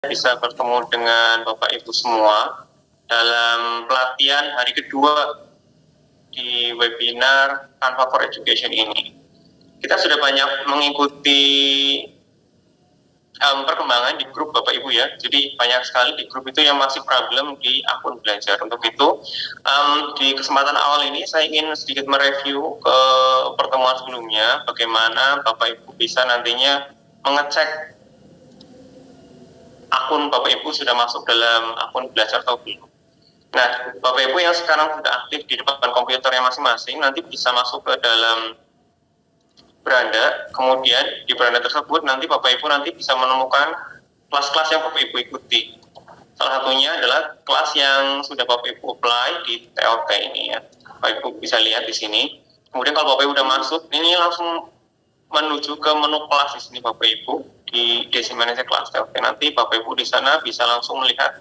bisa bertemu dengan Bapak Ibu semua dalam pelatihan hari kedua di webinar Canva for Education ini. Kita sudah banyak mengikuti perkembangan di grup Bapak Ibu ya. Jadi banyak sekali di grup itu yang masih problem di akun belajar. Untuk itu di kesempatan awal ini saya ingin sedikit mereview ke pertemuan sebelumnya bagaimana Bapak Ibu bisa nantinya mengecek akun Bapak Ibu sudah masuk dalam akun belajar atau belum. Nah, Bapak Ibu yang sekarang sudah aktif di depan komputernya masing-masing nanti bisa masuk ke dalam beranda, kemudian di beranda tersebut nanti Bapak Ibu nanti bisa menemukan kelas-kelas yang Bapak Ibu ikuti. Salah satunya adalah kelas yang sudah Bapak Ibu apply di TOT ini ya. Bapak Ibu bisa lihat di sini. Kemudian kalau Bapak Ibu udah masuk, ini langsung menuju ke menu kelas di sini Bapak Ibu di Desi Manager kelas TOT. Nanti Bapak Ibu di sana bisa langsung melihat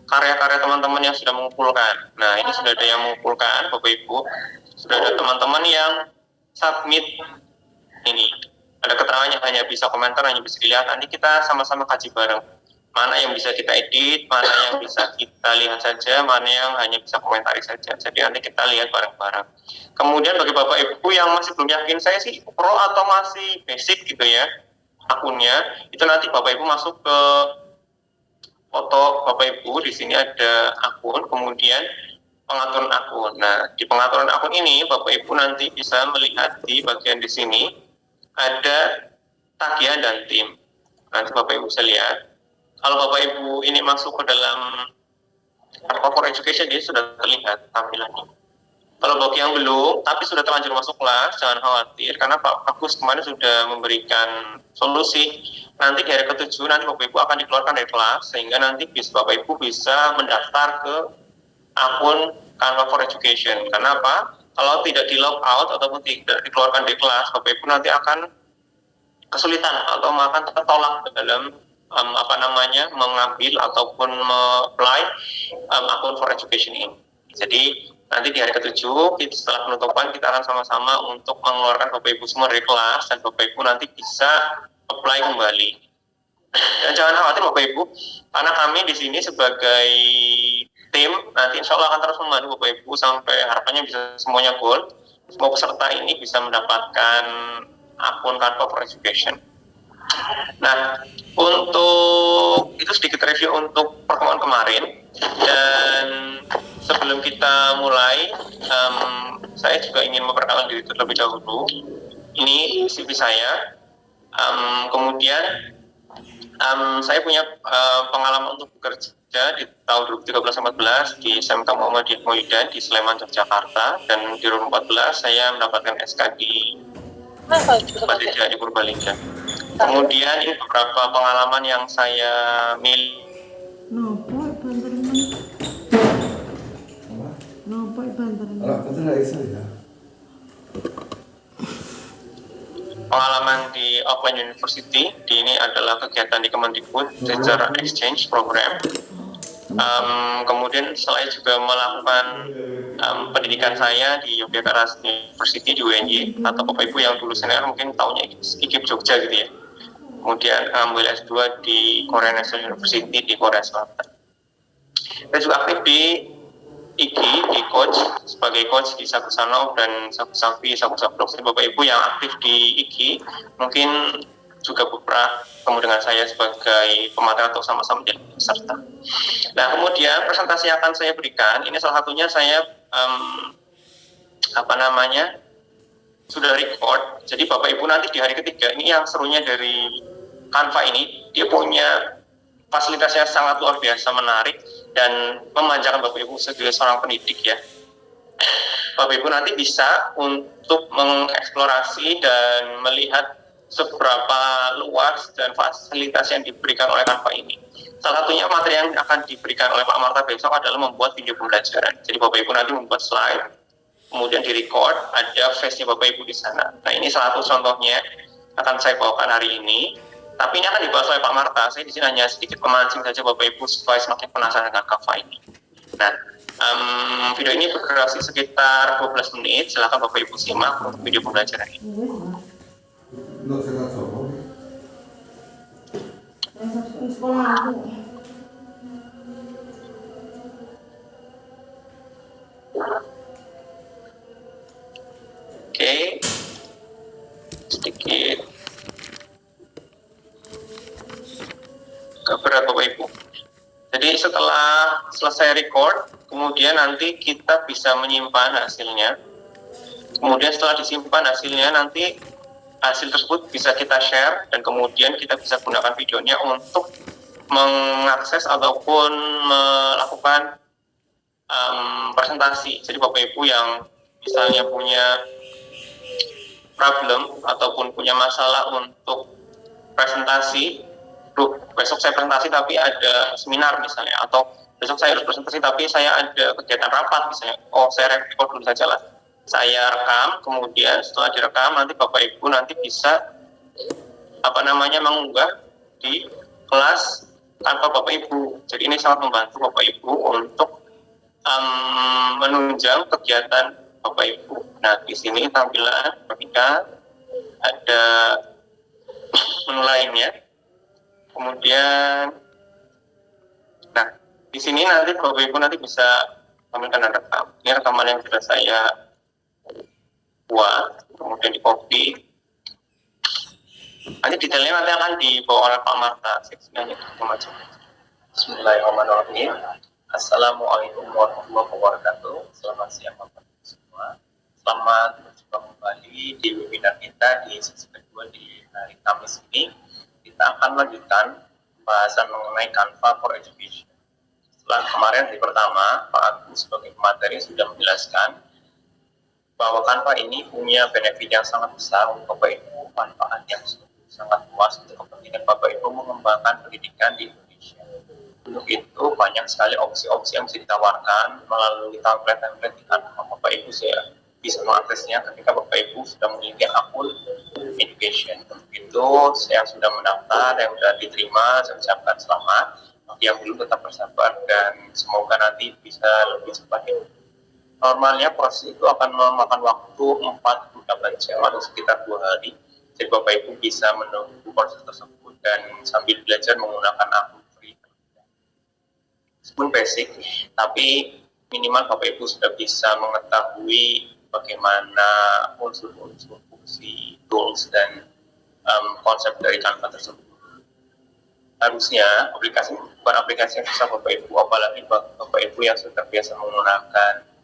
karya-karya teman-teman yang sudah mengumpulkan. Nah, ini sudah ada yang mengumpulkan Bapak Ibu. Sudah ada teman-teman yang submit ini. Ada keterangannya, hanya bisa komentar, hanya bisa dilihat. Nanti kita sama-sama kaji bareng. Mana yang bisa kita edit, mana yang bisa kita lihat saja, mana yang hanya bisa komentari saja. Jadi nanti kita lihat bareng-bareng. Kemudian bagi Bapak Ibu yang masih belum yakin, saya sih pro atau masih basic gitu ya akunnya, itu nanti Bapak Ibu masuk ke foto Bapak Ibu. Di sini ada akun, kemudian pengaturan akun. Nah, di pengaturan akun ini Bapak Ibu nanti bisa melihat di bagian di sini ada tagihan dan tim. Nanti Bapak Ibu bisa lihat. Kalau Bapak Ibu ini masuk ke dalam Canva for Education, dia sudah terlihat tampilannya. Kalau bagi yang belum, tapi sudah terlanjur masuk kelas, jangan khawatir, karena Pak Agus kemarin sudah memberikan solusi. Nanti di hari ke-7, nanti Bapak Ibu akan dikeluarkan dari kelas, sehingga nanti Bapak Ibu bisa mendaftar ke akun Canva for Education. Karena apa? Kalau tidak di log out ataupun tidak dikeluarkan dari kelas, Bapak Ibu nanti akan kesulitan atau akan tertolak dalam mengambil ataupun apply akun for education ini. Jadi nanti di hari ke-7 setelah penutupan kita akan sama-sama untuk mengeluarkan Bapak Ibu semua dari kelas dan Bapak Ibu nanti bisa apply kembali. Dan jangan khawatir Bapak Ibu, karena kami di sini sebagai tim nanti insya Allah akan terus membantu Bapak Ibu sampai harapannya bisa semuanya goal. Semua peserta ini bisa mendapatkan akun Canva for Education. Nah, untuk itu sedikit review untuk pertemuan kemarin. Dan sebelum kita mulai, saya juga ingin memperkenalkan diri terlebih dahulu. Ini CV saya. Kemudian saya punya pengalaman untuk bekerja di tahun 2013-14 di SMK Muhammadiyah Moyudan di Sleman, Yogyakarta, dan di 2014 saya mendapatkan SK di Padijah di Purbalingga. Kemudian ini beberapa pengalaman yang saya miliki. Pengalaman di Offline University, ini adalah kegiatan di Kemendikbud secara exchange program. Kemudian saya juga melakukan pendidikan saya di Yogyakarta University di UNY, atau Bapak Ibu yang dulu senior mungkin tahunya IKIP Jogja gitu ya. Kemudian ambil S2 di Korea National University di Korea Selatan. Saya juga aktif di IGI, di coach, sebagai coach di Saku Sanau dan Saku Sapi, Saku Sablok. Bapak Ibu yang aktif di IGI mungkin juga beberapa ketemu dengan saya sebagai pemateri atau sama-sama menjadi peserta. Nah, kemudian presentasi yang akan saya berikan, ini salah satunya saya sudah record. Jadi Bapak Ibu nanti di hari ketiga, ini yang serunya dari Canva ini, dia punya fasilitas yang sangat luar biasa menarik dan memanjakan Bapak Ibu sebagai seorang pendidik ya. Bapak Ibu nanti bisa untuk mengeksplorasi dan melihat seberapa luas dan fasilitas yang diberikan oleh Canva ini. Salah satunya materi yang akan diberikan oleh Pak Marta besok adalah membuat video pembelajaran. Jadi Bapak Ibu nanti membuat slide, kemudian di-record, ada face-nya Bapak Ibu di sana. Nah, ini salah satu contohnya akan saya bawakan hari ini. Tapi ini akan dibahas oleh Pak Marta. Saya di sini hanya sedikit memancing saja Bapak Ibu supaya semakin penasaran dengan Canva ini. Nah, video ini berdurasi sekitar 12 menit. Silakan Bapak Ibu simak untuk video pembelajaran ini. Oke, sedikit agak berat Bapak Ibu. Jadi setelah selesai record, kemudian nanti kita bisa menyimpan hasilnya. Kemudian setelah disimpan hasilnya, nanti hasil tersebut bisa kita share dan kemudian kita bisa gunakan videonya untuk mengakses ataupun melakukan presentasi. Jadi Bapak Ibu yang misalnya punya problem ataupun punya masalah untuk presentasi, besok saya presentasi tapi ada seminar misalnya, atau besok saya harus presentasi tapi saya ada kegiatan rapat misalnya, saya record dulu saja lah, saya rekam, kemudian setelah direkam nanti Bapak Ibu nanti bisa mengunggah di kelas tanpa Bapak Ibu. Jadi ini sangat membantu Bapak Ibu untuk menunjang kegiatan Bapak Ibu. Nah, di sini tampilan ketika ada menu lainnya. Kemudian, nah di sini nanti Bapak Ibu nanti bisa tampilkan dan rekam. Ini rekaman yang sudah saya buat, kemudian di copy. Nanti detailnya nanti akan dibawa oleh Pak Marta. Seksinya macam. Bismillahirrahmanirrahim. Assalamualaikum warahmatullahi wabarakatuh. Selamat siang Bapak Ibu semua. Selamat berjumpa kembali di webinar kita di sesi kedua di hari Kamis ini. Kita akan lanjutkan pembahasan mengenai Canva for Education. Setelah kemarin di pertama, Pak Agus sebagai pemateri sudah menjelaskan bahwa Canva ini punya benefit yang sangat besar untuk Bapak Ibu, manfaat yang sangat luas untuk kepentingan Bapak Ibu mengembangkan pendidikan di Indonesia. Untuk itu banyak sekali opsi-opsi yang bisa ditawarkan melalui template-template di Canva. Bapak Ibu bisa mengaksesnya ketika Bapak Ibu sudah memiliki akun education. Untuk itu yang sudah mendaftar, yang sudah diterima, saya ucapkan selamat. Bagi yang belum tetap bersabar dan semoga nanti bisa lebih cepat. Normalnya proses itu akan memakan waktu 48 jam atau sekitar 2 hari. Jadi Bapak Ibu bisa menunggu proses tersebut dan sambil belajar menggunakan akun free. Meskipun basic, tapi minimal Bapak Ibu sudah bisa mengetahui bagaimana unsur-unsur fungsi, tools, dan konsep dari Canva tersebut. Harusnya bukan aplikasi yang susah Bapak Ibu, apalagi Bapak Ibu yang sudah biasa menggunakan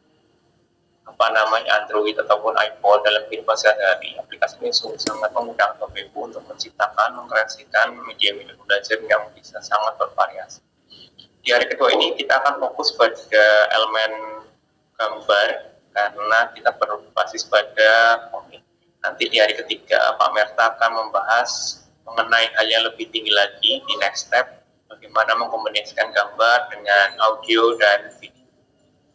Android ataupun iPhone dalam kehidupan sehari-hari. Aplikasi ini sangat memudahkan Bapak Ibu untuk menciptakan, mengkreasikan media-media belajar yang bisa sangat bervariasi. Di hari kedua ini kita akan fokus pada elemen gambar karena kita berbasis pada komik. Nanti di hari ketiga Pak Merta akan membahas mengenai hal yang lebih tinggi lagi di next step, bagaimana mengkombinasikan gambar dengan audio dan video,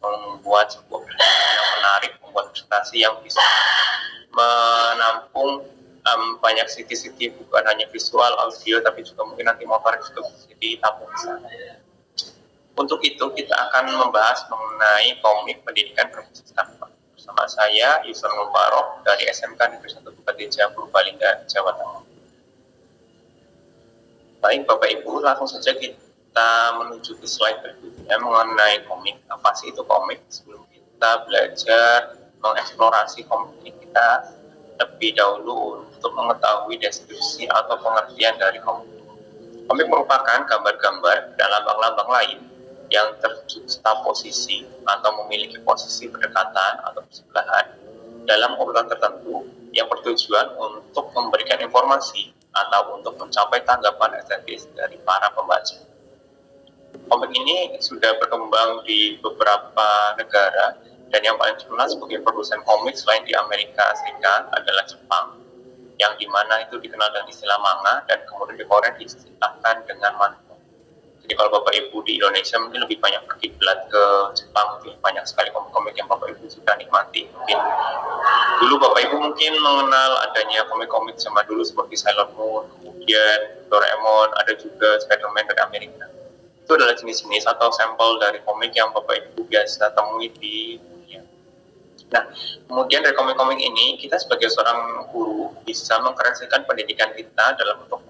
membuat sebuah presentasi yang menarik, membuat presentasi yang bisa menampung banyak sisi-sisi, bukan hanya visual, audio, tapi juga mungkin nanti motorik juga bisa ditampung di sana. Untuk itu kita akan membahas mengenai komik pendidikan berbasis Canva. Bersama saya Yusuf Mubarok dari SMK Negeri 1 Bupati Purbalingga, Jawa Tengah. Baik Bapak Ibu, langsung saja kita menuju ke slide berikutnya mengenai komik. Apa sih itu komik? Sebelum kita belajar mengeksplorasi komik ini, kita lebih dahulu untuk mengetahui deskripsi atau pengertian dari komik. Komik merupakan gambar-gambar dan lambang-lambang lain yang terjuxtaposisi atau memiliki posisi berdekatan atau bersebelahan dalam urutan tertentu yang bertujuan untuk memberikan informasi atau untuk mencapai tanggapan estetis dari para pembaca. Komik ini sudah berkembang di beberapa negara dan yang paling terkenal sebagai produsen komik selain di Amerika Serikat adalah Jepang, yang dimana itu dikenal dengan istilah manga dan kemudian di Korea diistilahkan dengan manhwa. Jadi kalau Bapak Ibu di Indonesia mungkin lebih banyak berkiblat ke Jepang, lebih banyak sekali komik-komik yang Bapak Ibu sudah nikmati. Mungkin dulu Bapak Ibu mungkin mengenal adanya komik-komik zaman dulu seperti Sailor Moon, kemudian Doraemon, ada juga Spider-Man dari Amerika. Itu adalah jenis-jenis atau sampel dari komik yang Bapak Ibu biasa temui di dunia. Nah, kemudian dari komik-komik ini, kita sebagai seorang guru bisa mengkreasikan pendidikan kita dalam bentuk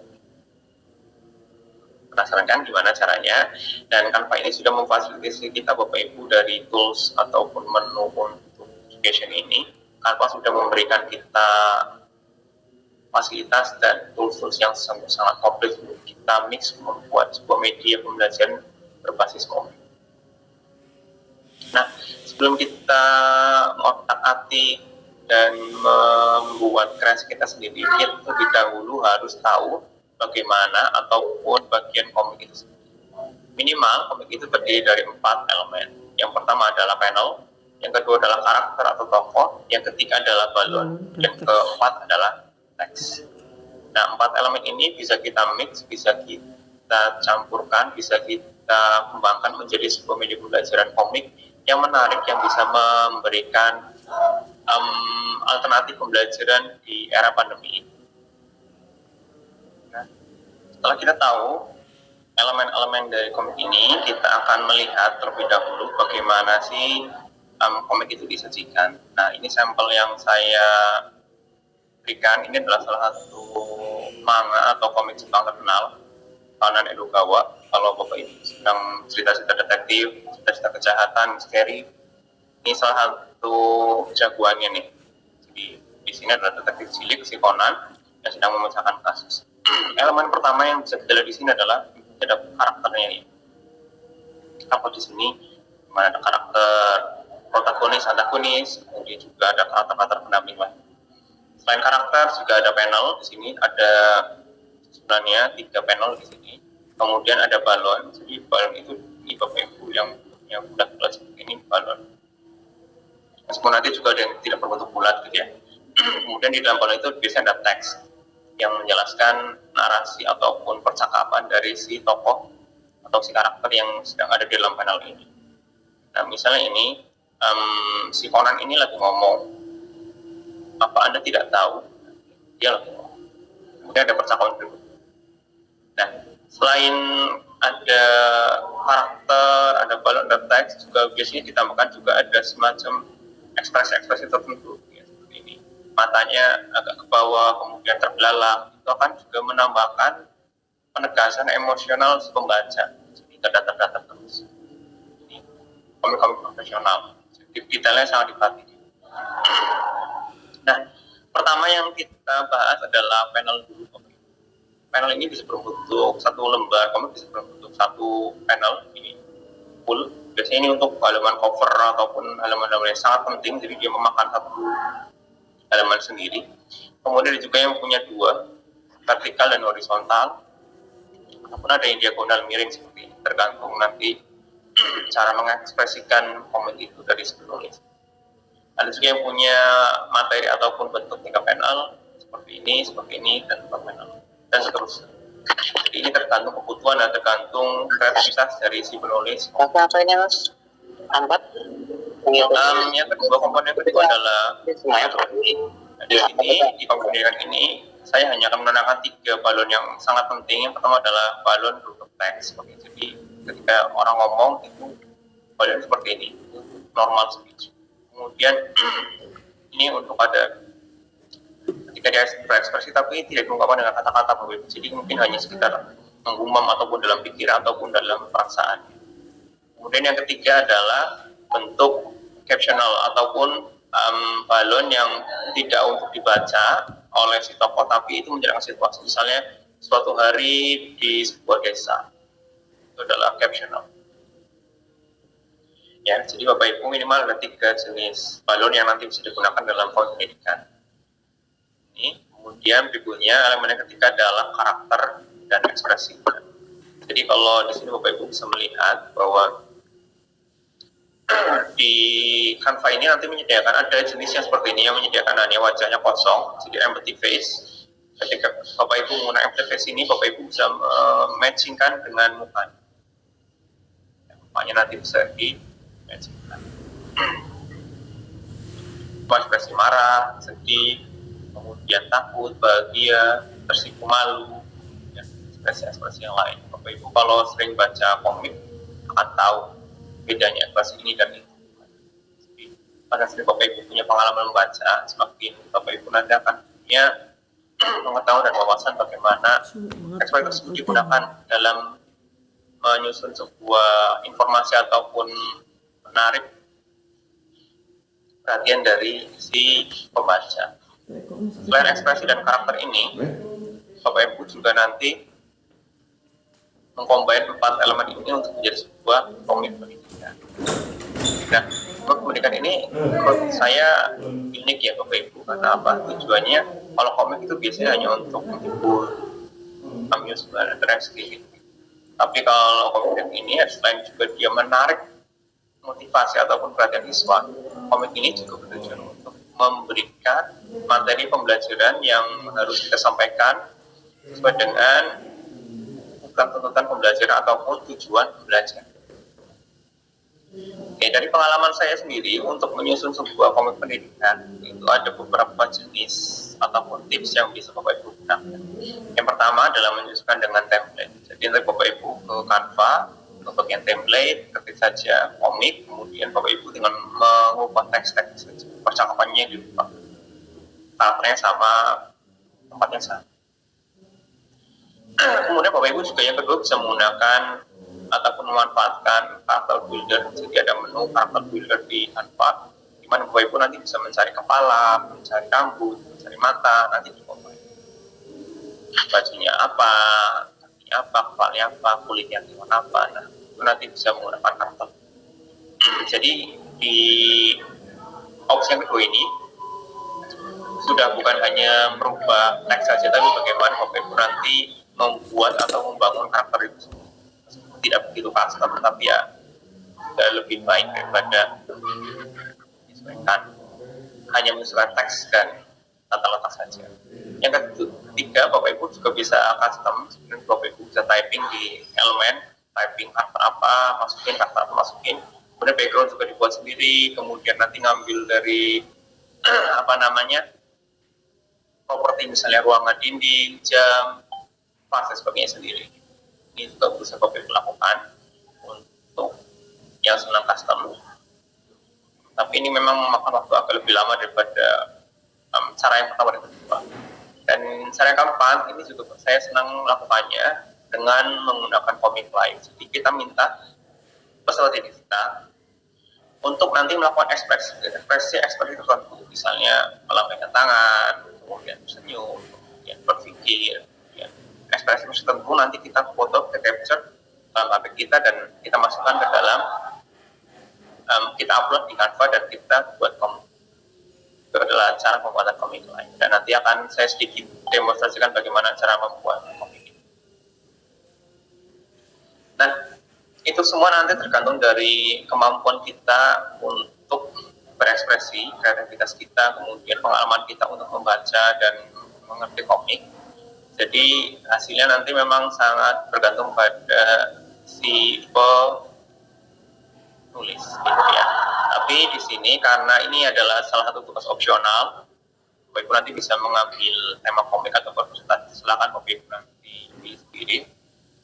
Penasaran kan gimana caranya? Dan Canva ini sudah memfasilitasi kita Bapak Ibu dari tools ataupun menu untuk education ini. Canva sudah memberikan kita fasilitas dan tools-tools yang sangat komplit untuk kita mix membuat sebuah media pembelajaran berbasis komik. Nah, sebelum kita otak-atik dan membuat kreasi kita sendiri, kita terlebih dahulu harus tahu bagaimana ataupun bagian komik itu sendiri. Minimal komik itu terdiri dari 4 elemen. Yang pertama adalah panel, yang kedua adalah karakter atau tokoh, yang ketiga adalah balon, yang keempat adalah teks. Nah, 4 elemen ini bisa kita mix, bisa kita campurkan, bisa kita kembangkan menjadi sebuah media pembelajaran komik yang menarik, yang bisa memberikan alternatif pembelajaran di era pandemi ini. Nah, setelah kita tahu elemen-elemen dari komik ini, kita akan melihat terlebih dahulu bagaimana sih komik itu disajikan. Nah, ini sampel yang saya berikan. Ini adalah salah satu manga atau komik Jepang terkenal, Conan Edogawa. Kalau Bapak Ibu sedang cerita-cerita detektif, cerita-cerita kejahatan, misteri, ini salah satu jagoannya nih. Jadi di sini adalah detektif cilik si Conan yang sedang memecahkan kasus. Elemen pertama yang bisa kita lihat di sini adalah ada karakternya nih. Apa di sini? Mana ada karakter protagonis, antagonis, kemudian juga ada karakter-karakter pendamping lain. Selain karakter juga ada panel. Di sini ada sebenarnya 3 panel di sini. Kemudian ada balon. Jadi balon itu ini Bapak Ibu yang bulat seperti ini balon. Meskipun nanti juga ada yang tidak berbentuk bulat gitu ya. Kemudian di dalam balon itu biasanya ada teks yang menjelaskan narasi ataupun percakapan dari si tokoh atau si karakter yang sedang ada di dalam panel ini. Nah, misalnya ini si Conan ini lagi ngomong. Apa Anda tidak tahu? Dia lagi ngomong. Kemudian ada percakapan berikutnya. Nah, selain ada karakter, ada balon, ada teks, juga biasanya ditambahkan juga ada semacam ekspresi-ekspresi tertentu. Ya, seperti ini. Matanya agak ke bawah, kemudian terbelalak. Itu akan juga menambahkan penegasan emosional si pembaca. Jadi terdatar terus. Ini komik-komik profesional. Jadi detailnya sangat diperhatikan. Nah, pertama yang kita bahas adalah panel dulu. Panel ini bisa berbentuk satu lembar komik, bisa berbentuk satu panel ini full. Biasanya ini untuk halaman cover ataupun halaman-halaman yang sangat penting, jadi dia memakan satu halaman sendiri. Kemudian juga yang punya 2, vertikal dan horizontal, ataupun ada yang diagonal miring seperti ini, tergantung nanti cara mengekspresikan komik itu dari si penulis. Ada juga yang punya materi ataupun bentuk 3 panel seperti ini, dan 4 panel, dan seterusnya. Jadi ini tergantung kebutuhan dan tergantung kreativitas dari si penulis. Apa ini Mas? 4? Yang kedua, komponen kedua adalah di sini, di komponen ini saya hanya akan menandakan 3 balon yang sangat penting. Yang pertama adalah balon berbentuk teks. Jadi ketika orang ngomong itu balon seperti ini, normal speech. Kemudian ini untuk ada ketika dia berekspresi tapi tidak diungkapkan dengan kata-kata, jadi mungkin hanya sekitar menggumam ataupun dalam pikiran ataupun dalam perasaan. Kemudian yang ketiga adalah bentuk captional ataupun balon yang tidak untuk dibaca oleh si tokoh tapi itu menjelaskan situasi. Misalnya suatu hari di sebuah desa, itu adalah captional. Ya, jadi Bapak Ibu minimal ada 3 jenis balon yang nanti bisa digunakan dalam pendidikan. Ini, kemudian berikutnya elemen yang ketiga adalah karakter dan ekspresi. Jadi kalau di sini Bapak Ibu bisa melihat bahwa di Canva ini nanti menyediakan ada jenis yang seperti ini yang menyediakan hanya wajahnya kosong, jadi empty face. Ketika Bapak Ibu menggunakan empty face ini, Bapak Ibu bisa matchingkan dengan mukanya. Mukanya nanti bisa di ekspresi marah, sedih, kemudian takut, bahagia, tersipu malu, ya, ekspresi-ekspresi yang lain. Bapak Ibu kalau sering baca komik akan tahu bedanya ekspresi ini dan itu. Jadi pada saat Bapak Ibu punya pengalaman membaca, semakin Bapak Ibu nanti akan punya pengetahuan dan wawasan bagaimana ekspresi tersebut digunakan dalam menyusun sebuah informasi ataupun menarik perhatian dari si pembaca. Selain ekspresi dan karakter ini, Bapak Ibu juga nanti mengcombine 4 elemen ini untuk menjadi sebuah komik pendidikan. Nah, pendidikan ini menurut saya unik ya Bapak Ibu, karena apa? Tujuannya kalau komik itu biasanya hanya untuk menghibur, amusement, interestri. Tapi kalau komik ini selain juga dia menarik motivasi ataupun perhatian siswa, komik ini juga bertujuan untuk memberikan materi pembelajaran yang harus kita sampaikan sesuai dengan tuntutan pembelajaran ataupun tujuan belajar. Oke, dari pengalaman saya sendiri untuk menyusun sebuah komik pendidikan itu ada beberapa jenis ataupun tips yang bisa Bapak Ibu gunakan. Yang pertama adalah menyusunkan dengan template. Jadi nanti Bapak Ibu ke Canva, ke bagian template, ketik saja komik, kemudian Bapak Ibu dengan mengubah teks-teks saja. Percakapannya diubah, karakternya sama, tempatnya sama. Kemudian Bapak Ibu juga yang kedua bisa menggunakan ataupun memanfaatkan karakter builder. Jadi ada menu karakter builder di Canva, di mana Bapak Ibu nanti bisa mencari kepala, mencari rambut, mencari mata, nanti di Bapak Ibu. Bajunya apa, kakinya apa, kepalanya apa, kulitnya warna apa. Nah, itu nanti bisa menggunakan karakter. Jadi di opsi yang kedua ini sudah bukan hanya merubah teks saja, tapi bagaimana Bapak Ibu nanti membuat atau membangun karakter itu tidak begitu custom, tapi ya lebih baik daripada disesuaikan hanya menyesuaikan teks dan tata letak saja. Yang ketiga, Bapak Ibu juga bisa custom. Sebenarnya Bapak Ibu bisa typing di elemen, typing karakter apa, masukin karakter apa, masukin. Kemudian background juga dibuat sendiri, kemudian nanti ngambil dari properti misalnya ruangan dinding, jam, fase sebagainya sendiri. Ini juga bisa Bapak Ibu lakukan untuk yang senang custom. Tapi ini memang memakan waktu agak lebih lama daripada cara yang pertama dan kedua. Dan cara yang keempat ini juga saya senang melakukannya dengan menggunakan komik live. Jadi kita minta peserta didik kita untuk nanti melakukan ekspresi tertentu, misalnya melambaikan tangan, kemudian senyum, kemudian berpikir, kemudian ekspresi tertentu nanti kita foto, kita capture dalam HP kita dan kita masukkan ke dalam kita upload di Canva dan kita buat komik. Itu adalah cara pembuatan komik lain, dan nanti akan saya sedikit demonstrasikan bagaimana cara membuat komik ini. Nah, itu semua nanti tergantung dari kemampuan kita untuk berekspresi, kreativitas kita, kemudian pengalaman kita untuk membaca dan mengerti komik. Jadi hasilnya nanti memang sangat bergantung pada si penulis, gitu ya. Tapi di sini karena ini adalah salah satu tugas opsional, Bapak Ibu nanti bisa mengambil tema komik atau presentasi, silakan Bapak Ibu nanti pilih sendiri.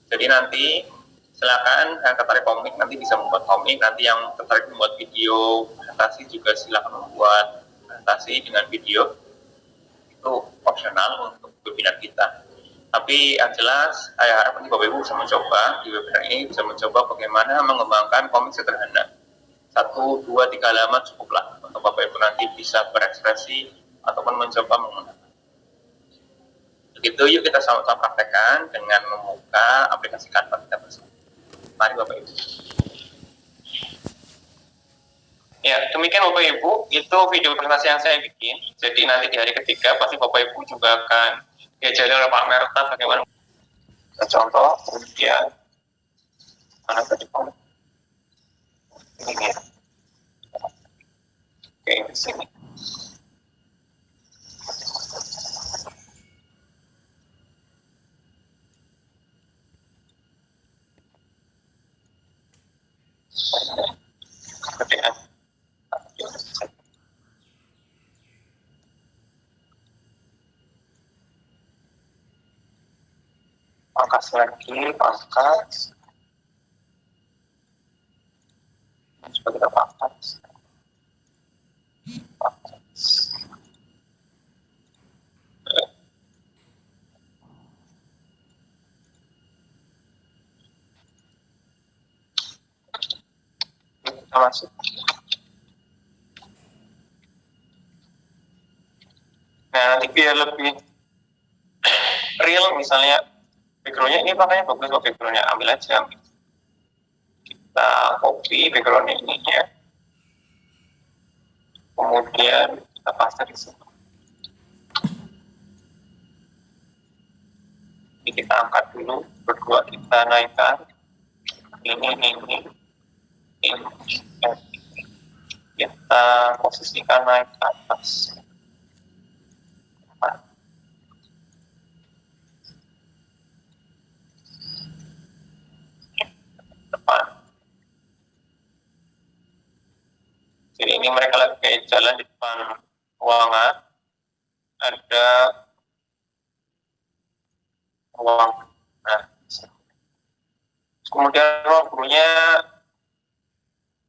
Jadi nanti silakan yang tertarik komik nanti bisa membuat komik, nanti yang tertarik membuat video presentasi juga silakan membuat presentasi dengan video, itu opsional untuk webinar kita. Tapi yang jelas saya harap nanti Bapak Ibu bisa mencoba di webinar ini, bisa mencoba bagaimana mengembangkan komik sederhana 1, 2, 3 halaman cukuplah untuk Bapak Ibu nanti bisa berekspresi ataupun mencoba menggunakan. Begitu, yuk kita sama-sama praktekkan dengan membuka aplikasi Canva kita bersama. Mari Bapak Ibu. Ya, demikian Bapak Ibu, itu video presentasi yang saya bikin. Jadi nanti di hari ketiga pasti Bapak Ibu juga akan diajari oleh Pak Merta bagaimana contoh, kemudian mana tadi ini ya. Oke, di sini. Kemudian pangkas lagi, pangkas. Coba kita pangkas. masuk. Nah, nanti biar lebih real, misalnya backgroundnya ini makanya bagus kok backgroundnya, ambil aja. Kita copy backgroundnya ini ya. Kemudian kita paste di sini. Ini kita angkat dulu, berdua kita naikkan. Ini. Kita posisikan naik ke atas. Depan. Jadi ini mereka lagi jalan di depan ruangan. Ada ruang. Nah, kemudian ruang gurunya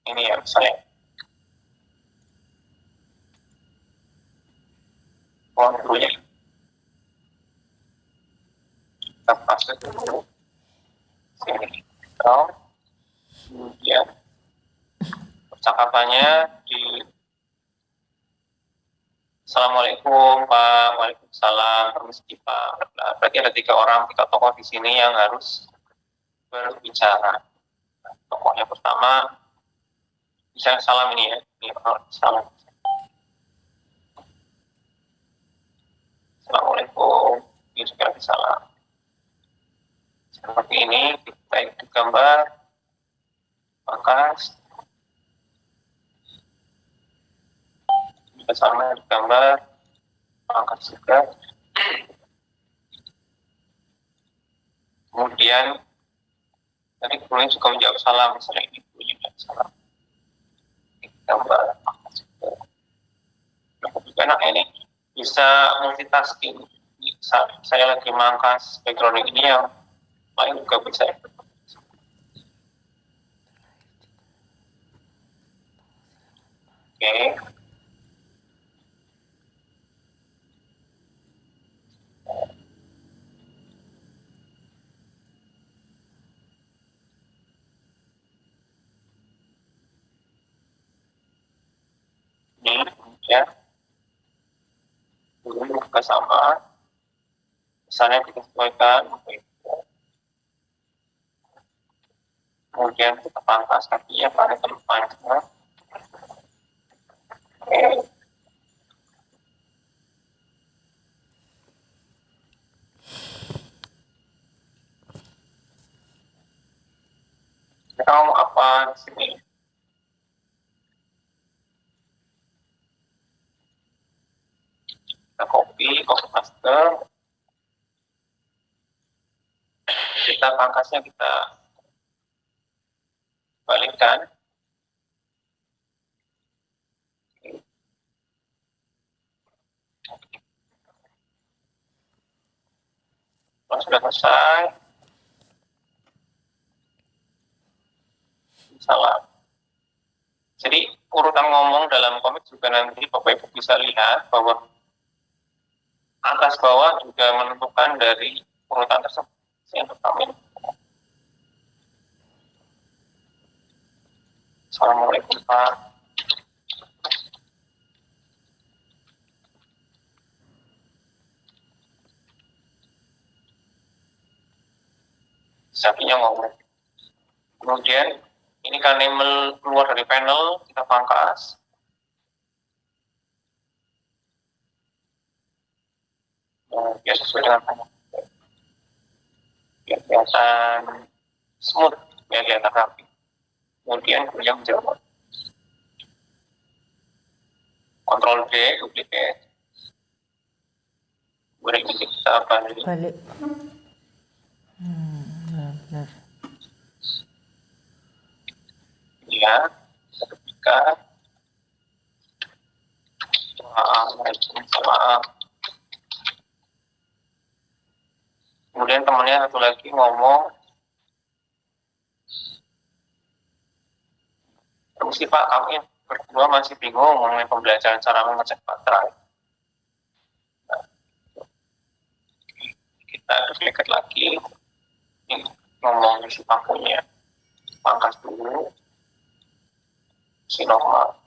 ini ya, misalnya ruang gurunya kita paste dulu sini. Kemudian percakapannya di Assalamualaikum Pak, Waalaikumsalam, permisi Pak. Nah, berarti ada 3 orang, 3 tokoh di sini yang harus berbicara. Nah, tokohnya pertama, misalnya salam ini ya, ini salam. Assalamualaikum, ini juga salam. Seperti ini, kita ikut gambar, pangkas, juga sama gambar, pangkas juga. Kemudian tadi gurunya juga menjawab salam, misalnya ini gurunya menjawab salam. Gambar, pangkas juga. Juga enak ini, bisa multitasking. Saya lagi mangkas background ini yang lain juga bisa. Oke. Ini ya. Dulu juga sama. Misalnya kita sesuaikan. Kemudian kita pangkas kakinya pada tempatnya. Oke. Kita mau apa di sini? Kita copy paste. Kita pangkasnya kita balikkan. Kalau sudah selesai, salam. Jadi urutan ngomong dalam komik juga nanti Bapak Ibu bisa lihat bahwa atas bawah juga menentukan dari urutan tersebut. Yang pertama, Assalamualaikum Pak. Sapinya ngomong. Kemudian ini kan keluar dari panel, kita pangkas. Ya sesuai dengan panel. Ya kelihatan smooth, ya kelihatan rapi. Kemudian yang menjawab. Ctrl D, duplicate. Kemudian kita balik. Benar. Ya, sertifikat. Waalaikumsalam. Kemudian temannya satu lagi ngomong, permisi Pak, kami berdua masih bingung mengenai pembelajaran cara mengecek baterai. Nah, kita duplicate lagi, ini ngomong isi pakunya, pangkas dulu. si normal.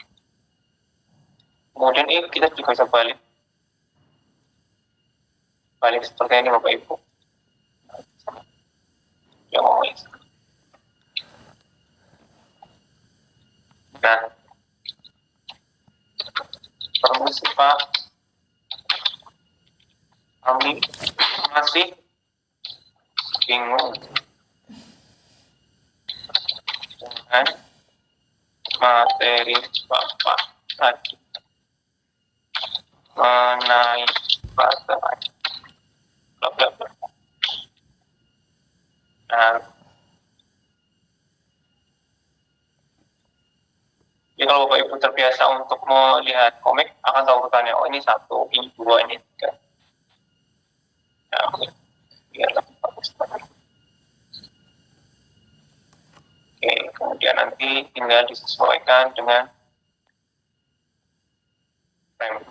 Kemudian ini kita juga bisa balik seperti ini Bapak Ibu. Ya, nah, permisi Pak, kami masih bingung dengan materi Bapak tadi mengenai baterai. Nah, jadi kalau Bapak Ibu terbiasa untuk melihat komik, akan tahu urutannya. Oh, ini 1, ini 2, ini 3. Nah, biar lebih bagus. Oke, kemudian nanti tinggal disesuaikan dengan frame.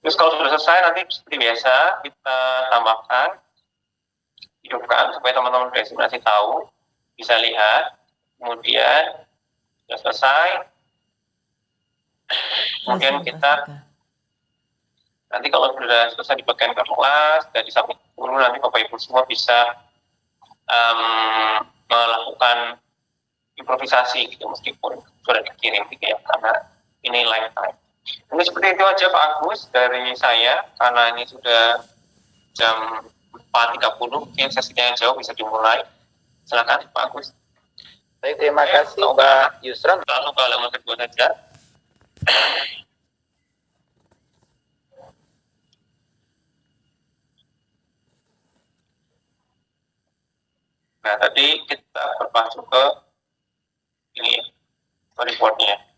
Terus kalau sudah selesai, nanti seperti biasa kita tambahkan, hidupkan supaya teman-teman dari simulasi tahu, bisa lihat. Kemudian sudah selesai, kemudian kita nanti kalau sudah selesai di bagian kelas dan disubmit dulu, nanti Bapak Ibu semua bisa melakukan improvisasi gitu, meskipun sudah dikirim gitu ya, karena ini live time. Ini seperti itu aja Pak Agus dari saya, karena ini sudah jam 4.30, mungkin sesinya yang jauh bisa dimulai. Silakan Pak Agus. Baik, terima kasih Pak Yusron. Lalu ke halaman kedua saja. Nah, tadi kita berpacu ke ini storyboardnya.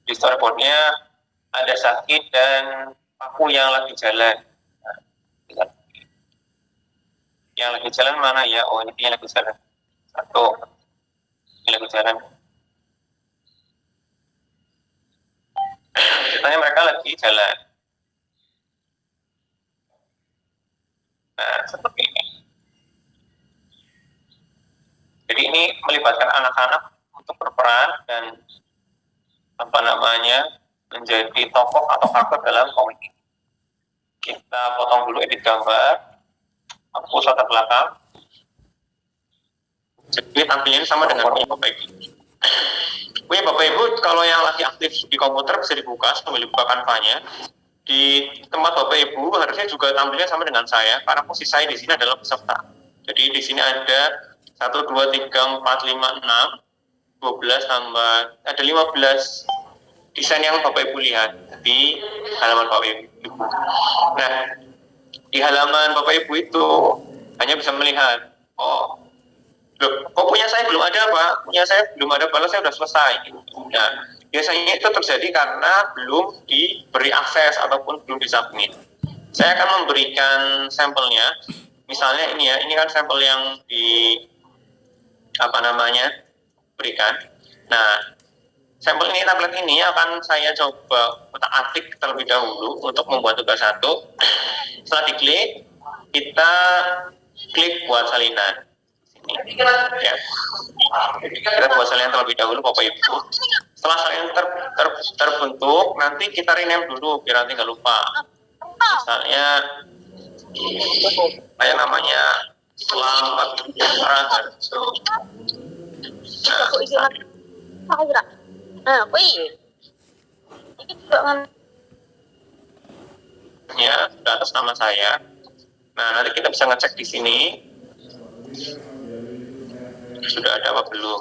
Di storyboardnya ada sakit dan paku yang lagi jalan. Nah, yang lagi jalan mana ya? Oh, ini yang lagi jalan. 1, ini lagi jalan. Ceritanya mereka lagi jalan. Nah, seperti ini. Jadi ini melibatkan anak-anak untuk berperan dan menjadi tokoh atau karakter dalam komik. Kita potong dulu edit gambar, hapus latar belakang. Jadi tampilnya sama dengan punya Bapak Ibu. Punya Bapak Ibu, kalau yang lagi aktif di komputer bisa dibuka sambil dibuka kanvanya. Di tempat Bapak Ibu harusnya juga tampilnya sama dengan saya, karena posisi saya di sini adalah peserta. Jadi di sini ada 1, 2, 3, 4, 5, 6, 12 tambah ada 15 desain yang Bapak Ibu lihat di halaman Bapak Ibu. Nah, di halaman Bapak Ibu itu hanya bisa melihat, oh, loh, kok punya saya belum ada Pak? Punya saya belum ada, padahal saya sudah selesai. Nah, biasanya itu terjadi karena belum diberi akses ataupun belum disubmit. Saya akan memberikan sampelnya. Misalnya ini ya, ini kan sampel yang berikan. Nah, sampel ini, tablet ini akan saya coba utak-atik terlebih dahulu untuk membuat tugas 1. Setelah diklik, kita klik buat salinan. Ini, ya. Kita buat salinan terlebih dahulu Bapak Ibu. Setelah salinan terbentuk, nanti kita rename dulu biar nanti nggak lupa. Misalnya, kayak namanya Selamat Raharjo. Nah, ini juga kan Ya, sudah atas nama saya. Nah, nanti kita bisa ngecek di sini sudah ada apa belum.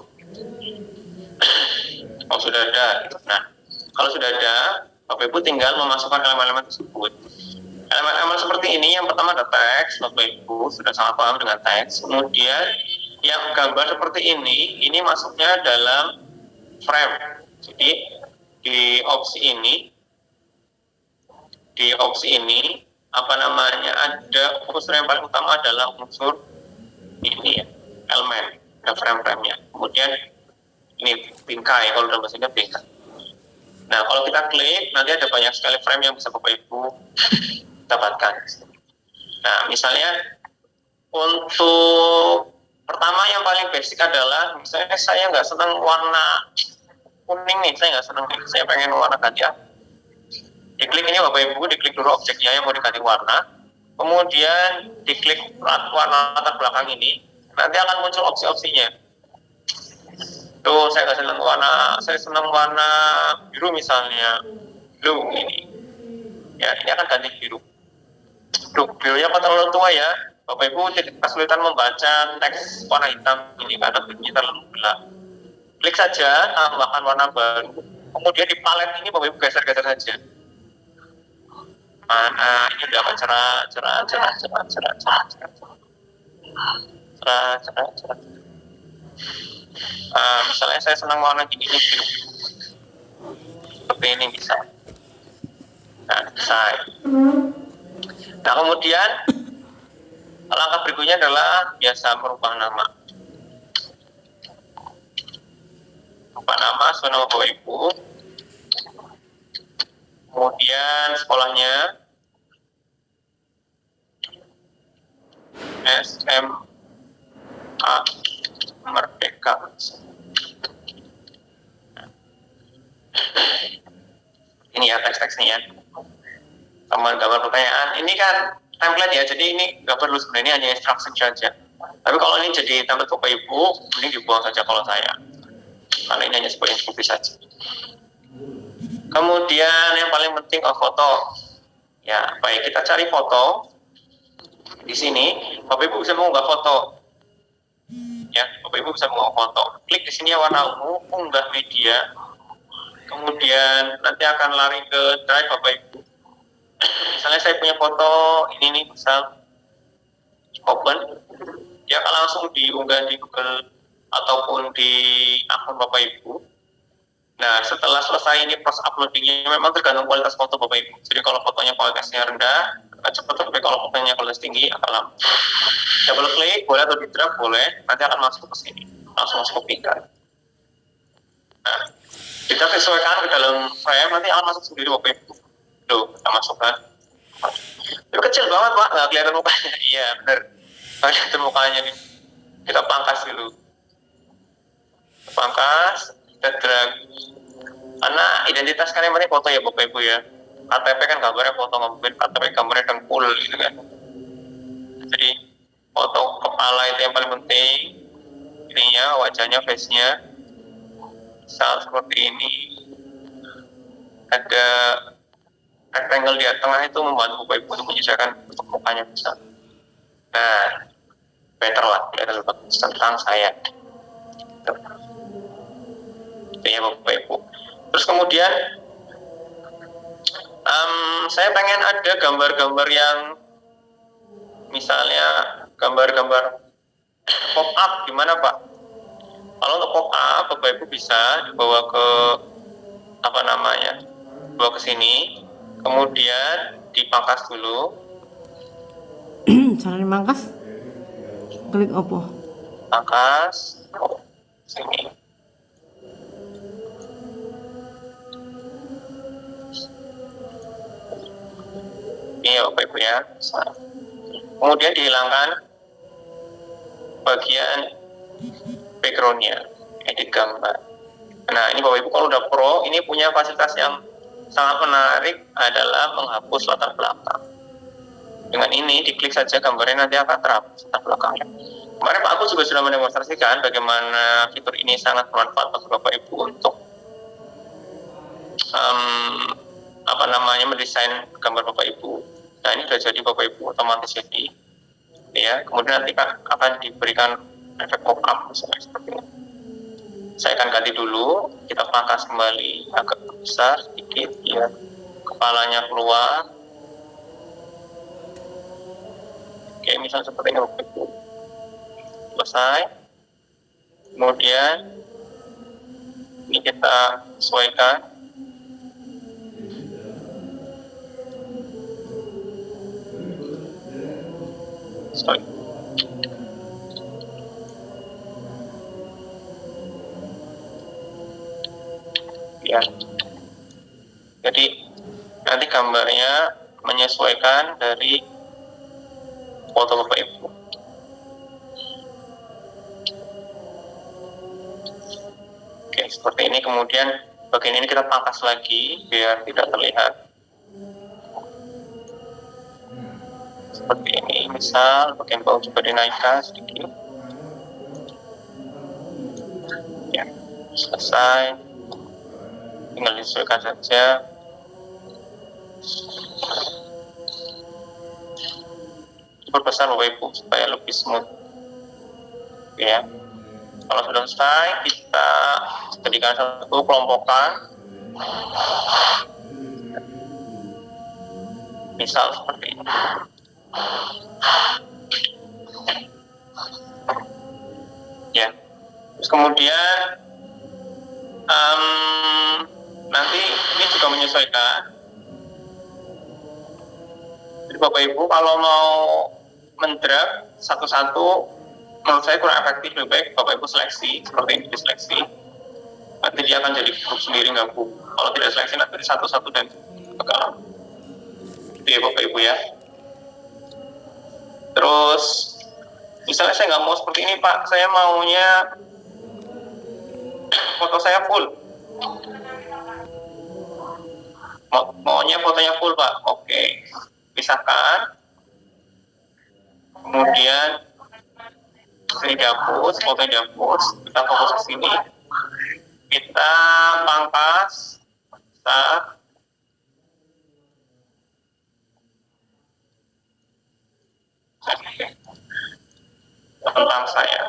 Oh, sudah ada. Nah, kalau sudah ada, Bapak Ibu tinggal memasukkan elemen-elemen tersebut. Elemen-elemen seperti ini, yang pertama ada teks. Bapak Ibu sudah sangat paham dengan teks. Kemudian yang gambar seperti ini masuknya dalam frame. Jadi di opsi ini ada unsur yang paling utama adalah unsur ini ya, elemen, ada frame-frame-nya. Kemudian ini bingkai, kalau dalam bahasa Inggris bingkai. Nah, kalau kita klik, nanti ada banyak sekali frame yang bisa Bapak Ibu dapatkan. Nah, misalnya Untuk pertama yang paling basic adalah, misalnya saya nggak senang warna kuning nih, saya nggak senang nih, saya pengen warna ganti apa. Diklik ini Bapak Ibu, diklik dulu objeknya yang mau diganti warna, kemudian diklik warna latar belakang ini, nanti akan muncul opsi-opsinya. Tuh, saya nggak senang warna, saya senang warna biru misalnya, blue ini. Ya, ini akan ganti biru. Duh, birunya kok terlalu tua ya. Bapak Ibu tidak kesulitan membaca teks warna hitam ini karena birunya terlalu gelap. Klik saja, tambahkan warna baru. Kemudian di palet ini Bapak Ibu geser-geser saja. Nah, ini udah apa? Cerah. Misalnya saya senang warna gini biru. Seperti ini bisa. Nah, selesai. Nah, kemudian langkah berikutnya adalah biasa merubah nama. Merubah nama sesuai nama Bapak Ibu. Kemudian sekolahnya SMA Merdeka. Ini ya teks-teksnya ya. Gambar pertanyaan. Ini kan template ya, jadi ini nggak perlu sebenarnya, hanya instruction saja. Tapi kalau ini jadi template Bapak Ibu, ini dibuang saja kalau saya. Karena ini hanya sebuah instruksi saja. Kemudian yang paling penting foto. Ya, baik, kita cari foto. Di sini Bapak Ibu bisa mengunggah foto. Ya, Bapak Ibu bisa mengunggah foto. Klik di sini warna ungu, unggah media. Kemudian nanti akan lari ke drive Bapak Ibu. Misalnya saya punya foto ini nih, misal open, dia akan langsung diunggah di Google ataupun di akun Bapak Ibu. Nah, setelah selesai ini proses uploadingnya memang tergantung kualitas foto Bapak Ibu. Jadi kalau fotonya kualitasnya rendah, akan cepat, tapi kalau fotonya kualitas tinggi akan lama. Double klik boleh atau di drag boleh, nanti akan masuk ke sini, langsung masuk ke pinggan. Nah, kita sesuaikan ke dalam frame, nanti akan masuk sendiri Bapak Ibu. Tuh, kita masukkan. Itu kecil banget Pak, nggak kelihatan mukanya. Iya benar, nggak kelihatan mukanya nih. Kita pangkas dulu. Pangkas, kita drag. Karena identitas kan yang penting foto ya Bapak Ibu ya. KTP kan gambarnya foto, ngambil KTP gambarnya dengkul gitu kan. Jadi foto kepala itu yang paling penting. Ininya, wajahnya, face-nya. Misal seperti ini. Ada rectangle di tengah itu membantu Bapak Ibu untuk menyesuaikan bentuk mukanya bisa. Nah, better lah, kelihatan lebih bagus tentang saya. Itu ya Bapak Ibu. Terus kemudian saya pengen ada gambar-gambar yang misalnya gambar-gambar pop up, gimana Pak? Kalau untuk pop up Bapak Ibu bisa dibawa ke dibawa ke sini, kemudian dipangkas dulu. Cara dimangkas? Klik apa? Pangkas sini. Ini ya Bapak Ibu ya. Kemudian dihilangkan bagian backgroundnya, edit gambar. Nah ini Bapak Ibu kalau udah pro, ini punya fasilitas yang sangat menarik adalah menghapus latar belakang. Dengan ini diklik saja gambarnya nanti akan terhapus latar belakangnya. Kemarin Pak Agus juga sudah mendemonstrasikan bagaimana fitur ini sangat bermanfaat bagi Bapak Ibu untuk mendesain gambar Bapak Ibu. Nah ini sudah jadi Bapak Ibu, otomatis jadi. Ya, kemudian nanti akan diberikan efek pop-up misalnya seperti ini. Saya akan ganti dulu, kita pangkas kembali agak besar sedikit, ya, kepalanya keluar. Oke, misalnya seperti ini Bapak Ibu. Selesai. Kemudian ini kita sesuaikan. Sorry. Ya. Jadi nanti gambarnya menyesuaikan dari foto Bapak Ibu. seperti ini. Kemudian bagian ini kita pangkas lagi biar tidak terlihat seperti ini. Misal bagian bawah juga dinaikkan sedikit. Ya, selesai. Tinggal disesuaikan saja. Perbesar Bapak Ibu supaya lebih smooth. Ya. Kalau sudah selesai, kita jadikan satu kelompokan. Misal seperti ini. Ya. Terus kemudian nanti ini juga menyesuaikan. Jadi Bapak Ibu kalau mau mendrag satu-satu, menurut saya kurang efektif. Lebih baik Bapak Ibu seleksi seperti ini, diseleksi. Nanti dia akan jadi grup sendiri, gabung. Kalau tidak seleksi nanti satu-satu dan tegal. Itu ya Bapak Ibu ya. Terus misalnya saya nggak mau seperti ini Pak, saya maunya foto saya full. Maunya fotonya full Pak. Oke. Pisahkan. Kemudian ini dihapus, foto dihapus, kita fokus ke sini, kita pangkas, tentang saya.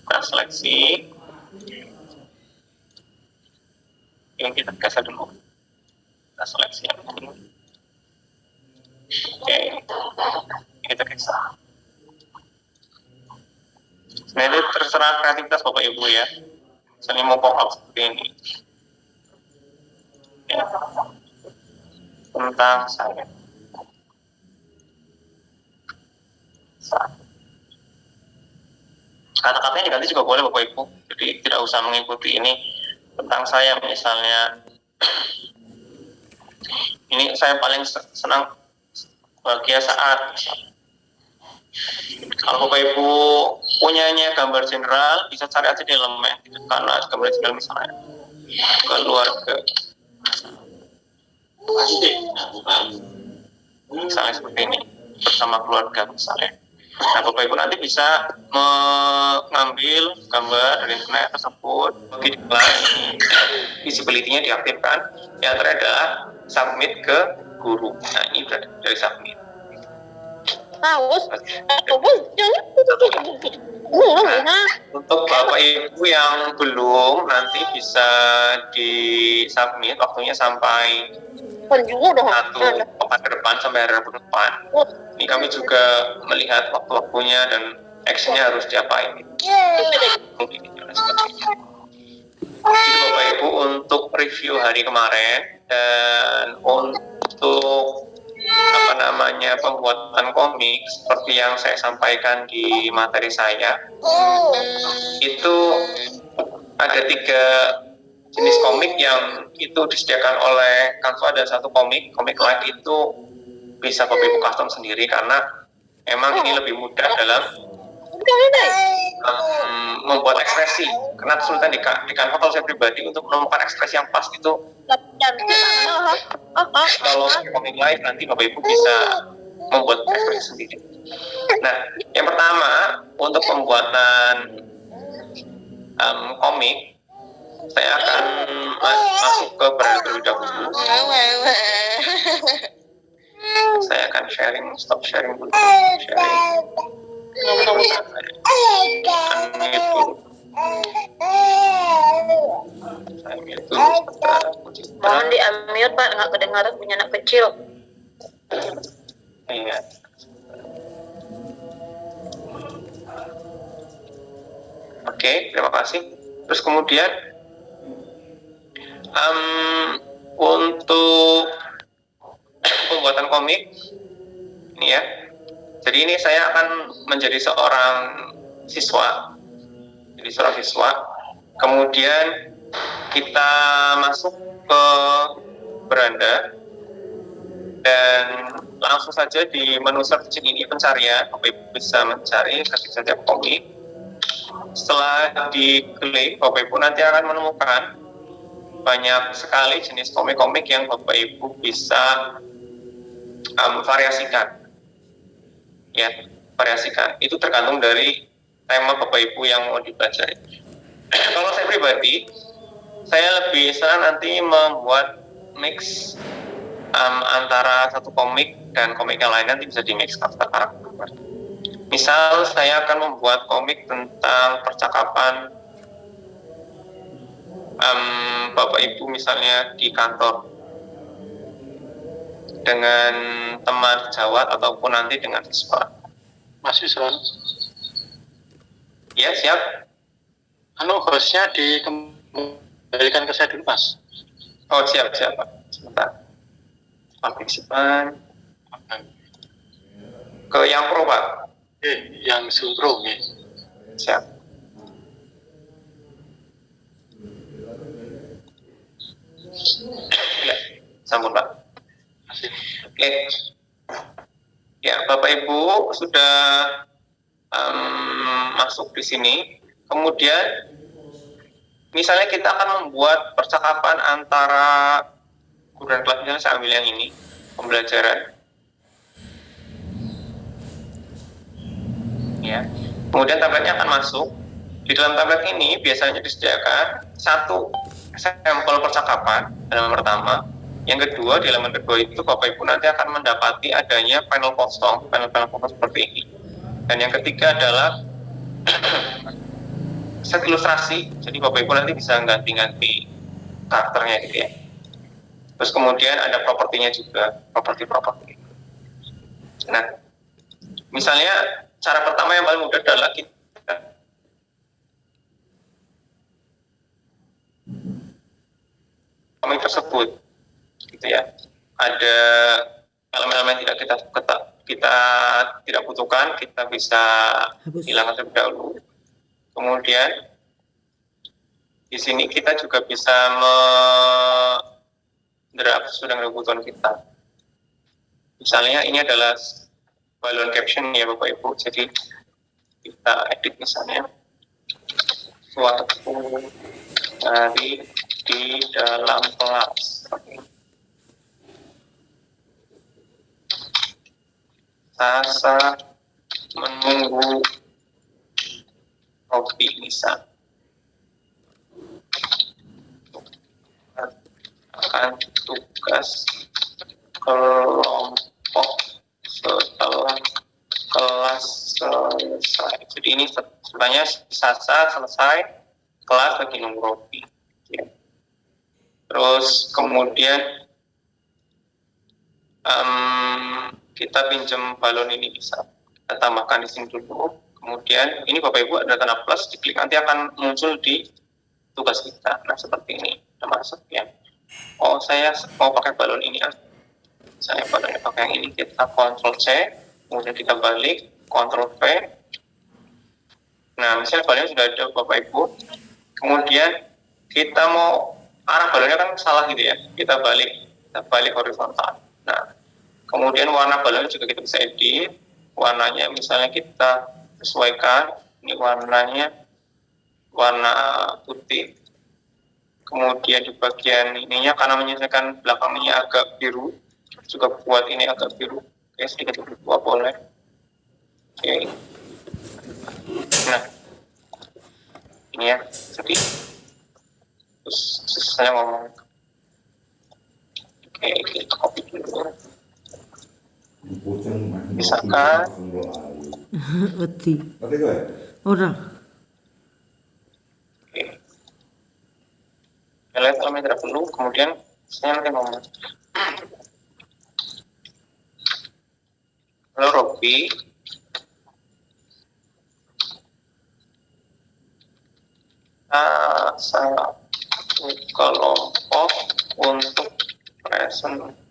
Kita seleksi. Yang kita geser dulu, kita seleksi yang ini. Oke, kita geser. Nah ini terserah kreativitas Bapak Ibu ya. Misalnya mau pop up seperti ini. Ya. Tentang saya. Kata-katanya diganti juga boleh Bapak Ibu. Jadi tidak usah mengikuti ini. Tentang saya misalnya, ini saya paling senang bahagia saat. Kalau Bapak Ibu punyanya gambar general, bisa cari aja di elemen, karena gambar general misalnya keluarga, misalnya seperti ini, bersama keluarga misalnya. Nah, Bapak Ibu nanti bisa mengambil gambar dari internet tersebut, visibility-nya diaktifkan. Yang terakhir adalah submit ke guru. Nah, ini dari submit. Nah, untuk Bapak Ibu yang belum, nanti bisa di submit waktunya sampai 1 pekan ke depan sampai hari Rabu depan. Ini kami juga melihat waktu-waktunya dan action-nya harus diapain. Itu Bapak Ibu untuk review hari kemarin, dan untuk pembuatan komik seperti yang saya sampaikan di materi saya, itu ada 3 jenis komik yang itu disediakan oleh Canva, dan 1 komik lain itu bisa Bapak Ibu custom sendiri, karena emang ini lebih mudah dalam membuat ekspresi. Karena kesulitan di Canva kalau saya pribadi untuk menemukan ekspresi yang pas itu. Kalau komik live nanti Bapak Ibu bisa membuat ekspresi sendiri. Nah, yang pertama untuk pembuatan komik, saya akan masuk ke brand terlebih dahulu. Saya akan stop sharing dulu. Mohon di-unmute Pak, nggak kedengaran punya anak kecil. Iya. Oke, terima kasih. Terus kemudian untuk pembuatan komik ini ya. Jadi ini saya akan menjadi seorang siswa. Kemudian kita masuk ke beranda. Dan langsung saja di menu searching ini pencarian, Bapak Ibu bisa mencari ketik saja komik. Setelah diklik, Bapak Ibu nanti akan menemukan banyak sekali jenis komik-komik yang Bapak Ibu bisa variasikan. Ya, variasikan. Itu tergantung dari tema Bapak Ibu yang mau dipelajari. Kalau saya pribadi, saya lebih senang nanti membuat mix antara satu komik dan komik yang lain, nanti bisa di mix karakter. Misal saya akan membuat komik tentang percakapan Bapak Ibu misalnya di kantor dengan teman sejawat ataupun nanti dengan siswa. Mas Yusron, Ya, siap. hostnya dikembalikan ke saya dulu, Mas. Oh, siap Pak. Sebentar. Partisipan ke yang pro, Pak. Yang Zoom Pro, Siap. Ya, sambut, Pak. Oke. Ya, Bapak Ibu sudah masuk di sini. Kemudian, misalnya kita akan membuat percakapan antara guru dan kelas, misalnya saya ambil yang ini, pembelajaran. Ya. Kemudian tabletnya akan masuk. Di dalam tablet ini biasanya disediakan satu sampel percakapan dalam pertama. Yang kedua, di halaman kedua itu Bapak Ibu nanti akan mendapati adanya panel kosong, panel-panel kosong seperti ini. Dan yang ketiga adalah set ilustrasi. Jadi Bapak Ibu nanti bisa ganti-ganti karakternya gitu ya. Terus kemudian ada propertinya juga, properti. Nah, misalnya cara pertama yang paling mudah adalah kita komik tersebut, gitu ya. Ada elemen-elemen yang kita tidak butuhkan, kita bisa hilangkan terlebih dahulu. Kemudian di sini kita juga bisa draft sesuai dengan kebutuhan kita. Misalnya ini adalah balloon caption ya Bapak Ibu. Jadi kita edit misalnya suatu hari di dalam kelas. Sasa menunggu Robi misal. Akan tugas kelompok setelah kelas selesai. Jadi ini sebenarnya Sasa selesai, kelas lagi nunggu Robi. Ya. Terus kemudian kita pinjam balon ini bisa kita tambahkan di sini dulu. Kemudian ini Bapak Ibu ada tanda plus, diklik nanti akan muncul di tugas kita. Nah seperti ini, udah masuk ya. Oh saya mau pakai balon ini ya. Saya pakai yang ini, kita Ctrl C, kemudian kita balik, Ctrl V. Nah misalnya balonnya sudah ada Bapak Ibu. Kemudian kita mau arah balonnya kan salah gitu ya. Kita balik horizontal. Nah kemudian warna balonnya juga kita bisa edit. Warnanya misalnya kita sesuaikan, ini warnanya warna putih. Kemudian di bagian ininya karena menyesuaikan belakangnya agak biru, juga buat ini agak biru. Oke, sedikit lebih tua boleh. Oke. Nah, ini ya, jadi terus saya ngomong. Oke, kita copy dulu. Misalkan Uti. Ora. oke. Kita lihat elemen tidak perlu, kemudian saya nanti ngomong. Halo Robi, satu kelompok untuk presentasi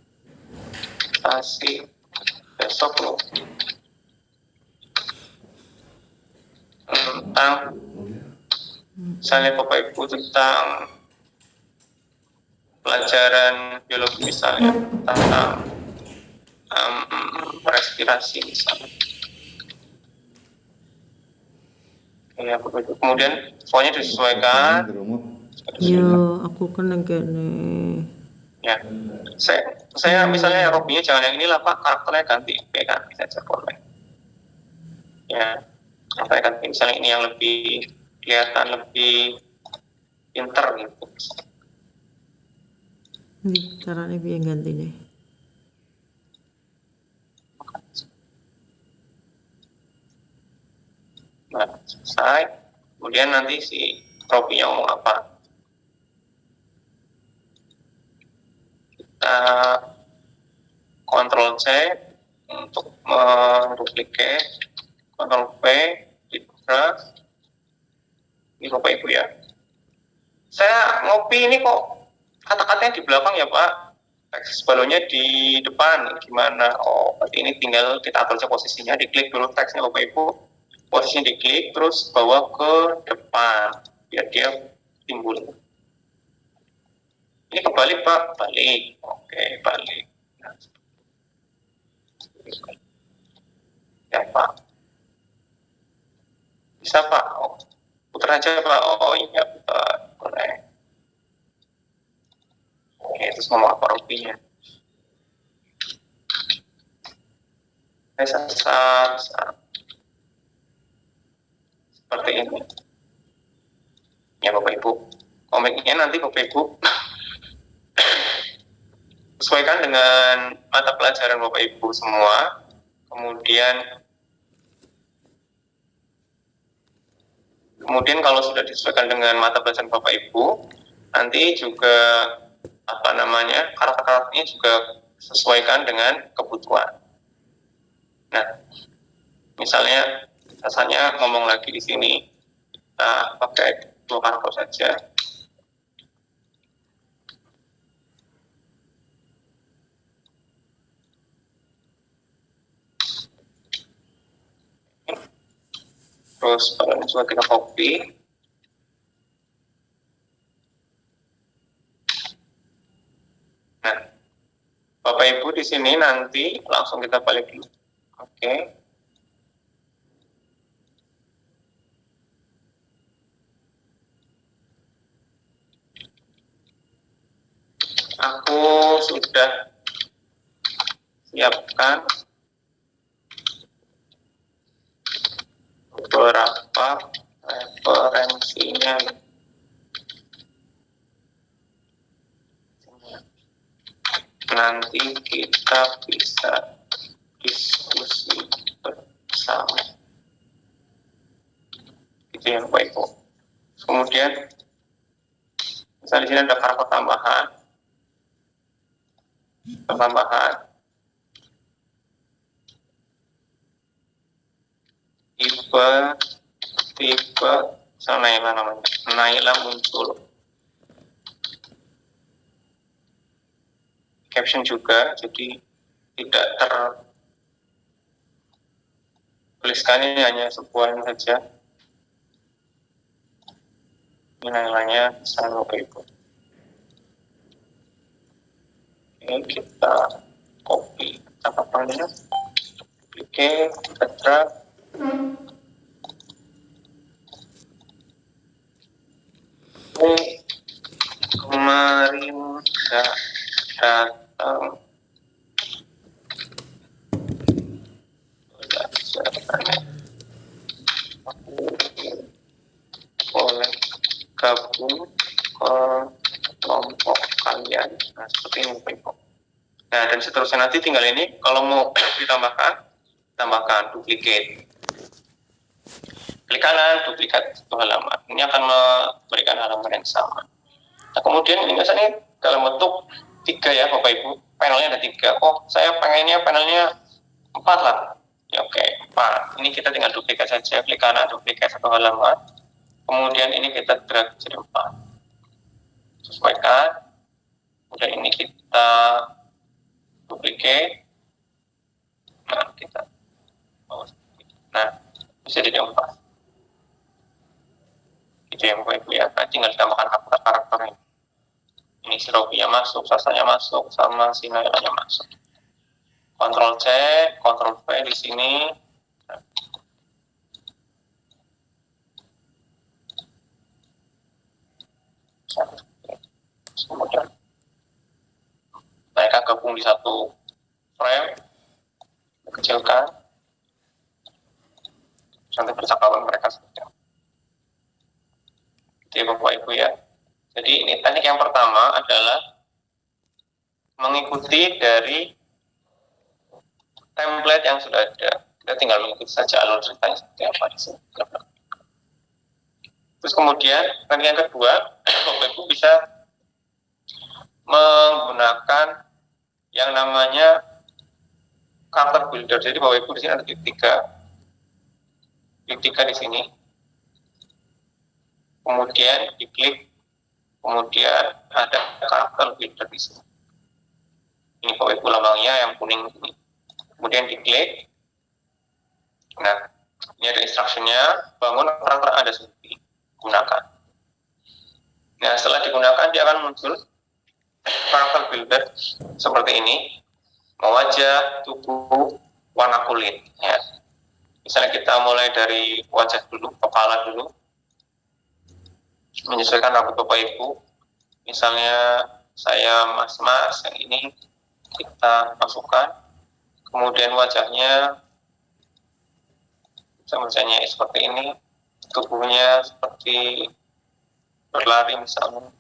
besok loh tentang misalnya Bapak Ibu tentang pelajaran biologi misalnya tentang respirasi misalnya. Ya, begitu. Kemudian fontnya disesuaikan. Yo, aku kan yang kene. Ya, saya misalnya Robinya jangan yang inilah Pak, karakternya ganti PKB saja boleh. Ya, saya ganti misalnya ini yang lebih kelihatan lebih pinter gitu. Ini caranya biar ganti nih. Nah, selesai. Kemudian nanti si Robinya ngomong apa? Kita Ctrl C untuk menduplicate, Ctrl V di brush. Ini Bapak Ibu ya. Saya ngopi ini kok kata-katanya di belakang ya Pak. Teks balonnya di depan. Gimana? Oh, berarti ini tinggal kita atur saja posisinya. Diklik dulu teksnya Bapak Ibu. Posisinya diklik, terus bawa ke depan. Biar dia timbul. Ini kebalik Pak. Balik. Oke, balik. Nah, ya Pak. Bisa Pak. Oh, putar aja Pak. Oh iya putar. Boleh. Oke, terus ngomong apa Robinya? Saat seperti ini. Ya Bapak Ibu. Komiknya nanti Bapak Ibu sesuaikan dengan mata pelajaran Bapak Ibu semua. Kemudian kalau sudah disesuaikan dengan mata pelajaran Bapak Ibu, nanti juga karakter-karakternya juga sesuaikan dengan kebutuhan. Nah, misalnya rasanya ngomong lagi di sini, kita pakai 2 karakter saja. Terus balonnya juga kita copy. Nah, Bapak Ibu di sini nanti langsung kita balik dulu. Oke. Aku sudah siapkan beberapa referensinya. Nanti kita bisa diskusi bersama. Itu yang baik kok. Kemudian misalnya di sini ada karakter tambahan. Tipe Naila namanya. Naila muncul. Caption juga, jadi tidak tertuliskan, ini hanya sebuah ini saja. Ini Nailanya misalnya Bapak Ibu. Oke, kita copy catatannya, duplicate, kita drag. Kemarin datang boleh gabung ke kelompok kalian. Nah, seperti ini Bapak Ibu. Nah, dan seterusnya nanti tinggal ini, kalau mau tambahkan duplicate. Klik kanan, duplikat satu halaman. Ini akan memberikan halaman yang sama. Nah, kemudian ini misalnya dalam bentuk 3 ya Bapak Ibu. Panelnya ada 3. Oh, saya pengennya panelnya 4 lah. Ya oke, 4. Ini kita tinggal duplikat saja. Klik kanan, duplikat satu halaman. Kemudian ini kita drag jadi 4. Sesuaikan. Kemudian ini kita duplicate. Nah, bisa jadi 4. Itu yang Bapak Ibu ya. Nah, tinggal ditambahkan karakter-karakternya. Ini si Robinya masuk, Sasanya masuk, sama si Nailanya masuk. Ctrl C, Ctrl V di sini. Kemudian mereka gabung di satu frame, kecilkan, nanti percakapan mereka seperti apa. Jadi Bapak Ibu ya. Jadi ini teknik yang pertama adalah mengikuti dari template yang sudah ada. Kita tinggal mengikuti saja alur ceritanya seperti apa di sini. Terus kemudian teknik yang kedua, Bapak Ibu bisa menggunakan yang namanya karakter builder. Jadi Bapak Ibu di sini ada klik 3 di sini. Kemudian diklik, kemudian ada karakter builder di sini. Ini Bapak Ibu lambangnya yang kuning ini. Kemudian diklik. Nah, ini ada instructionnya, bangun karakter Anda sendiri, gunakan. Nah, setelah digunakan dia akan muncul karakter builder seperti ini, wajah, tubuh, warna kulit. Ya. Misalnya kita mulai dari wajah dulu, kepala dulu, menyesuaikan rambut Bapak Ibu. Misalnya saya mas-mas, yang ini kita masukkan. Kemudian wajahnya misalnya seperti ini, tubuhnya seperti berlari misalnya.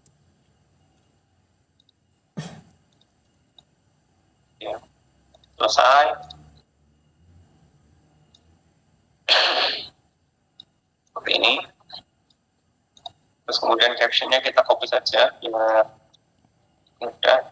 Ya, selesai. Seperti ini. Terus kemudian captionnya kita copy saja biar mudah.